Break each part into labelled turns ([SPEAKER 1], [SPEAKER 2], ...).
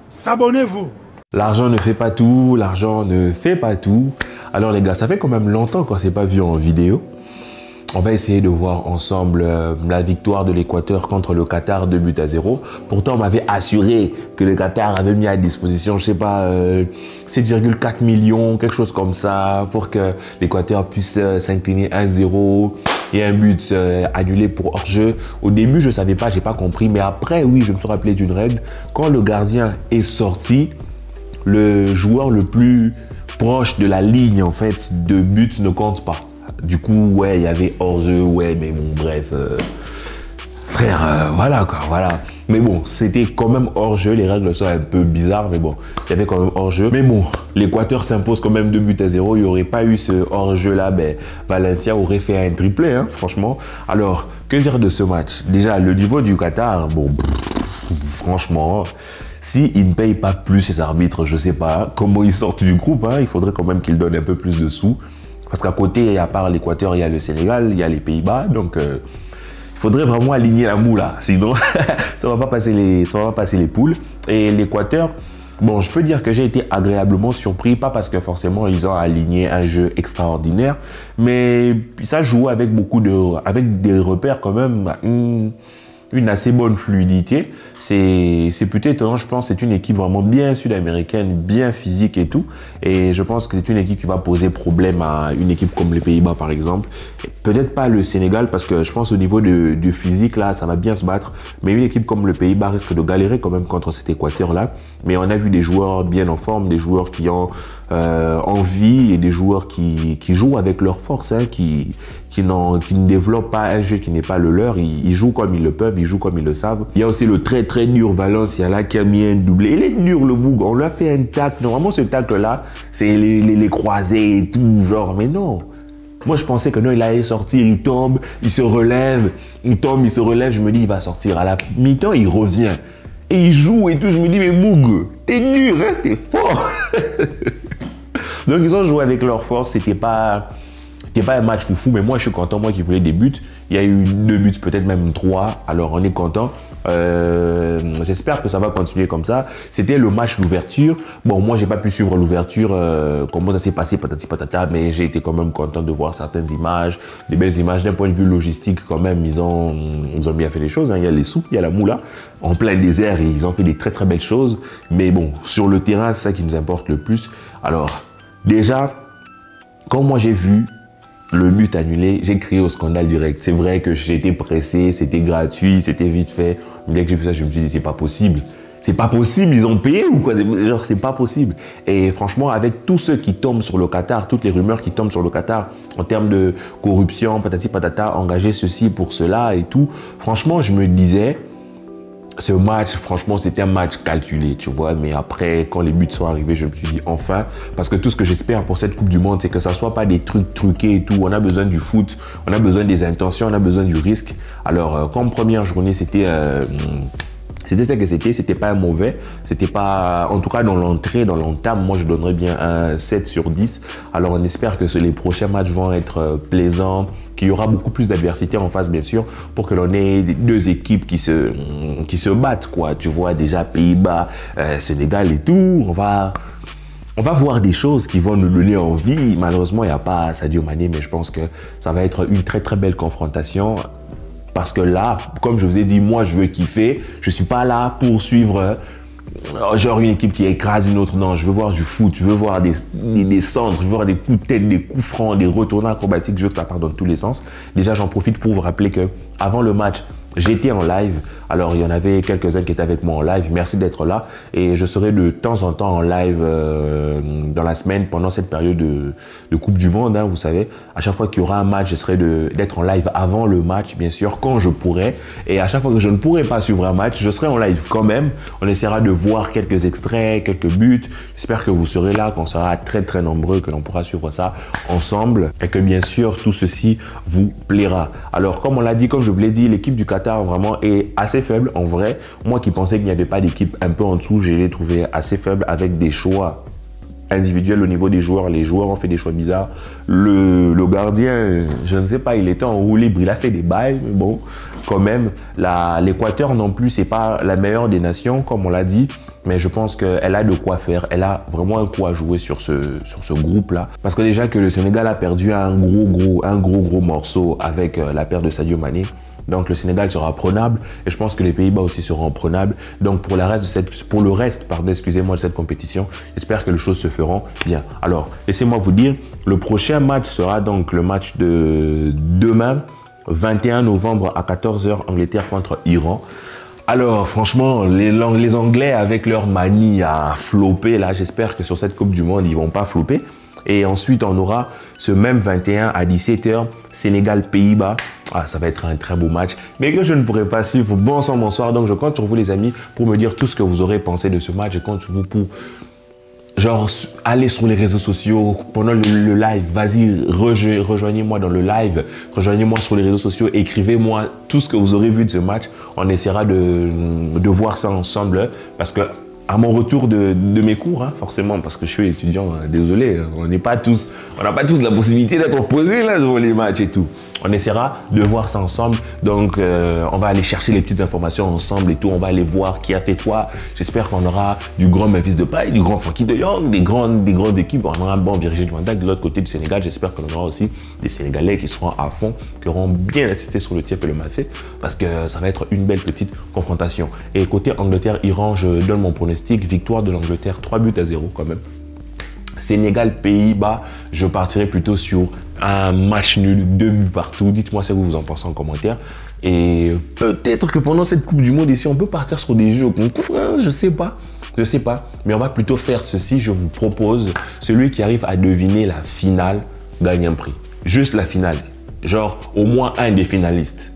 [SPEAKER 1] S'abonnez-vous.
[SPEAKER 2] L'argent ne fait pas tout, l'argent ne fait pas tout. Alors les gars, ça fait quand même longtemps qu'on ne s'est pas vu en vidéo. On va essayer de voir ensemble la victoire de l'Équateur contre le Qatar 2-0. Pourtant, on m'avait assuré que le Qatar avait mis à disposition, je sais pas, 7,4 millions, quelque chose comme ça, pour que l'Équateur puisse s'incliner 1-0 et un but annulé pour hors-jeu. Au début, je savais pas, j'ai pas compris, mais après, oui, je me suis rappelé d'une règle. Quand le gardien est sorti, le joueur le plus proche de la ligne, en fait, de but ne compte pas. Du coup, ouais, il y avait hors-jeu, ouais, mais bon, bref. Frère, voilà quoi, voilà. Mais bon, c'était quand même hors-jeu. Les règles sont un peu bizarres, mais bon, il y avait quand même hors-jeu. Mais bon, l'Équateur s'impose quand même 2-0. Il n'y aurait pas eu ce hors-jeu-là, ben, Valencia aurait fait un triplé, hein, franchement. Alors, que dire de ce match? Déjà, le niveau du Qatar, bon, franchement, s'ils ne payent pas plus ces arbitres, je sais pas comment ils sortent du groupe, hein, il faudrait quand même qu'ils donnent un peu plus de sous. Parce qu'à côté, à part l'Équateur, il y a le Sénégal, il y a les Pays-Bas. Donc, il faudrait vraiment aligner la moule là. Sinon, ça va pas passer les poules. Et l'Équateur, bon, je peux dire que j'ai été agréablement surpris. Pas parce que forcément, ils ont aligné un jeu extraordinaire. Mais ça joue avec avec des repères quand même. Une assez bonne fluidité. C'est plutôt étonnant, je pense. C'est une équipe vraiment bien sud-américaine, bien physique et tout. Et je pense que c'est une équipe qui va poser problème à une équipe comme les Pays-Bas, par exemple. Peut-être pas le Sénégal, parce que je pense au niveau du physique, là, ça va bien se battre. Mais une équipe comme le Pays-Bas risque de galérer quand même contre cet Équateur-là. Mais on a vu des joueurs bien en forme, des joueurs qui ont envie et des joueurs qui jouent avec leur force, hein, qui ne développent pas un jeu qui n'est pas le leur. Ils jouent comme ils le peuvent, ils jouent comme ils le savent. Il y a aussi le très très dur Valencia là qui a mis un doublé. Il est dur le boug, on lui a fait un tacle. Normalement ce tacle là, c'est les croisés et tout, genre, mais non. Moi je pensais que non, il allait sortir, il tombe, il se relève, il tombe, il se relève, je me dis il va sortir. À la mi-temps, il revient. Et il joue et tout, je me dis mais Moug, t'es dur, hein, t'es fort. Donc ils ont joué avec leur force, c'était pas un match foufou, mais moi je suis content, moi qui voulais des buts. Il y a eu 2 buts, peut-être même 3, alors on est content. J'espère que ça va continuer comme ça. C'était le match d'ouverture. Bon, moi j'ai pas pu suivre l'ouverture, comment ça s'est passé, patati patata, mais j'ai été quand même content de voir certaines images, des belles images. D'un point de vue logistique, quand même, ils ont bien fait les choses, hein. Il y a les sous, il y a la moula, en plein désert, et ils ont fait des très très belles choses. Mais bon, sur le terrain, c'est ça qui nous importe le plus. Alors, déjà, quand moi j'ai vu le but annulé, j'ai crié au scandale direct. C'est vrai que j'étais pressé, c'était gratuit, c'était vite fait. Mais dès que j'ai vu ça, je me suis dit, c'est pas possible. C'est pas possible, ils ont payé ou quoi? Genre, c'est pas possible. Et franchement, avec tous ceux qui tombent sur le Qatar, toutes les rumeurs qui tombent sur le Qatar, en termes de corruption, patati patata, engager ceci pour cela et tout, franchement, je me disais, ce match, franchement, c'était un match calculé, tu vois. Mais après, quand les buts sont arrivés, je me suis dit enfin, parce que tout ce que j'espère pour cette Coupe du Monde, c'est que ça soit pas des trucs truqués et tout. On a besoin du foot, on a besoin des intentions, on a besoin du risque. Alors, comme première journée, c'était ce que c'était pas un mauvais, c'était pas, en tout cas dans l'entrée, dans l'entame, moi je donnerais bien un 7 sur 10. Alors on espère que les prochains matchs vont être plaisants, qu'il y aura beaucoup plus d'adversité en face bien sûr, pour que l'on ait 2 équipes qui se battent, quoi. Tu vois, déjà Pays-Bas, Sénégal et tout, on va voir des choses qui vont nous donner envie. Malheureusement, il n'y a pas Sadio Mané, mais je pense que ça va être une très très belle confrontation. Parce que là, comme je vous ai dit, moi, je veux kiffer. Je ne suis pas là pour suivre genre une équipe qui écrase une autre. Non, je veux voir du foot, je veux voir des centres, je veux voir des coups de tête, des coups francs, des retournées acrobatiques. Je veux que ça parte dans tous les sens. Déjà, j'en profite pour vous rappeler que avant le match, j'étais en live. Alors, il y en avait quelques-uns qui étaient avec moi en live. Merci d'être là. Et je serai de temps en temps en live dans la semaine pendant cette période de Coupe du Monde, hein, vous savez. À chaque fois qu'il y aura un match, j'essaierai d'être en live avant le match, bien sûr, quand je pourrai. Et à chaque fois que je ne pourrai pas suivre un match, je serai en live quand même. On essaiera de voir quelques extraits, quelques buts. J'espère que vous serez là, qu'on sera très très nombreux, que l'on pourra suivre ça ensemble. Et que bien sûr, tout ceci vous plaira. Alors, comme on l'a dit, comme je vous l'ai dit, l'équipe du Qatar vraiment est assez faible en vrai. Moi qui pensais qu'il n'y avait pas d'équipe un peu en dessous, je l'ai trouvé assez faible avec des choix individuel au niveau des joueurs. Les joueurs ont fait des choix bizarres. Le gardien, je ne sais pas, il était en roue libre, il a fait des bails, mais bon, quand même, l'Équateur non plus, c'est pas la meilleure des nations, comme on l'a dit. Mais je pense qu'elle a de quoi faire. Elle a vraiment un coup à jouer sur ce groupe-là. Parce que déjà que le Sénégal a perdu un gros morceau avec la perte de Sadio Mané. Donc le Sénégal sera prenable et je pense que les Pays-Bas aussi seront prenables. Donc pour le reste, excusez-moi, de cette compétition, j'espère que les choses se feront bien. Alors, laissez-moi vous dire, le prochain match sera donc le match de demain, 21 novembre à 14 h, Angleterre contre Iran. Alors, franchement, les Anglais, avec leur manie à flopper, là, j'espère que sur cette Coupe du Monde, ils vont pas flopper. Et ensuite, on aura ce même 21 à 17 h, Sénégal-Pays-Bas. Ah, ça va être un très beau match, mais que je ne pourrai pas suivre. Bonsoir. Donc, je compte sur vous, les amis, pour me dire tout ce que vous aurez pensé de ce match. Je compte sur vous pour... genre, allez sur les réseaux sociaux pendant le live, vas-y, rejoignez-moi dans le live, rejoignez-moi sur les réseaux sociaux, écrivez-moi tout ce que vous aurez vu de ce match. On essaiera de voir ça ensemble parce que à mon retour de mes cours, forcément, parce que je suis étudiant, désolé, on n'a pas tous la possibilité d'être posé là devant les matchs et tout. On essaiera de voir ça ensemble. Donc, on va aller chercher les petites informations ensemble et tout. On va aller voir qui a fait quoi. J'espère qu'on aura du grand Memphis Depay, du grand Frenkie de Jong, des grandes équipes. On aura un bon Virgil van Dijk de l'autre côté du Sénégal. J'espère qu'on aura aussi des Sénégalais qui seront à fond, qui auront bien insisté sur le tiep et le mal fait, parce que ça va être une belle petite confrontation. Et côté Angleterre-Iran, je donne mon pronostic. Victoire de l'Angleterre, 3-0 quand même. Sénégal, Pays-Bas, je partirai plutôt sur un match nul, 2 buts partout. Dites-moi ce que vous en pensez en commentaire. Et peut-être que pendant cette Coupe du Monde ici, on peut partir sur des jeux au concours, je sais pas. Mais on va plutôt faire ceci. Je vous propose, celui qui arrive à deviner la finale gagne un prix. Juste la finale. Genre, au moins un des finalistes.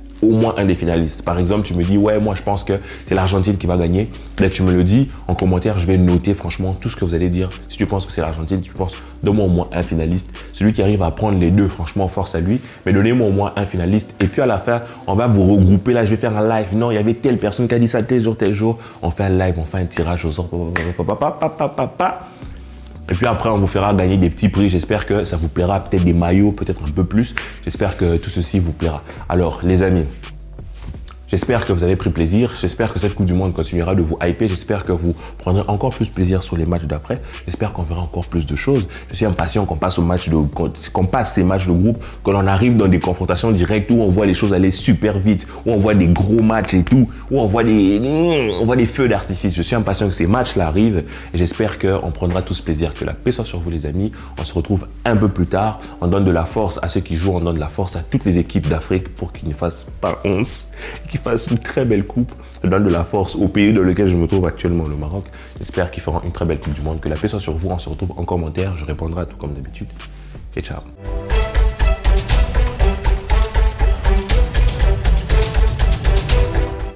[SPEAKER 2] Par exemple, tu me dis, ouais, moi, je pense que c'est l'Argentine qui va gagner. Dès que tu me le dis, en commentaire, je vais noter franchement tout ce que vous allez dire. Si tu penses que c'est l'Argentine, tu penses, donne-moi au moins un finaliste. Celui qui arrive à prendre les deux, franchement, force à lui. Mais donnez-moi au moins un finaliste. Et puis à la fin, on va vous regrouper. Là, je vais faire un live. Non, il y avait telle personne qui a dit ça tel jour. On fait un live, on fait un tirage au sort. Et puis après, on vous fera gagner des petits prix. J'espère que ça vous plaira, peut-être des maillots, peut-être un peu plus. J'espère que tout ceci vous plaira. Alors, les amis, j'espère que vous avez pris plaisir. J'espère que cette Coupe du Monde continuera de vous hyper. J'espère que vous prendrez encore plus plaisir sur les matchs d'après. J'espère qu'on verra encore plus de choses. Je suis impatient qu'on passe ces matchs de groupe, que l'on arrive dans des confrontations directes où on voit les choses aller super vite, où on voit des gros matchs et tout, où on voit des feux d'artifice. Je suis impatient que ces matchs-là arrivent et j'espère qu'on prendra tous plaisir. Que la paix soit sur vous, les amis. On se retrouve un peu plus tard. On donne de la force à ceux qui jouent. On donne de la force à toutes les équipes d'Afrique pour qu'ils ne fassent pas 11. Fasse une très belle coupe. Je donne de la force au pays dans lequel je me trouve actuellement, le Maroc. J'espère qu'ils feront une très belle Coupe du Monde. Que la paix soit sur vous. On se retrouve en commentaire. Je répondrai à tout comme d'habitude. Et ciao.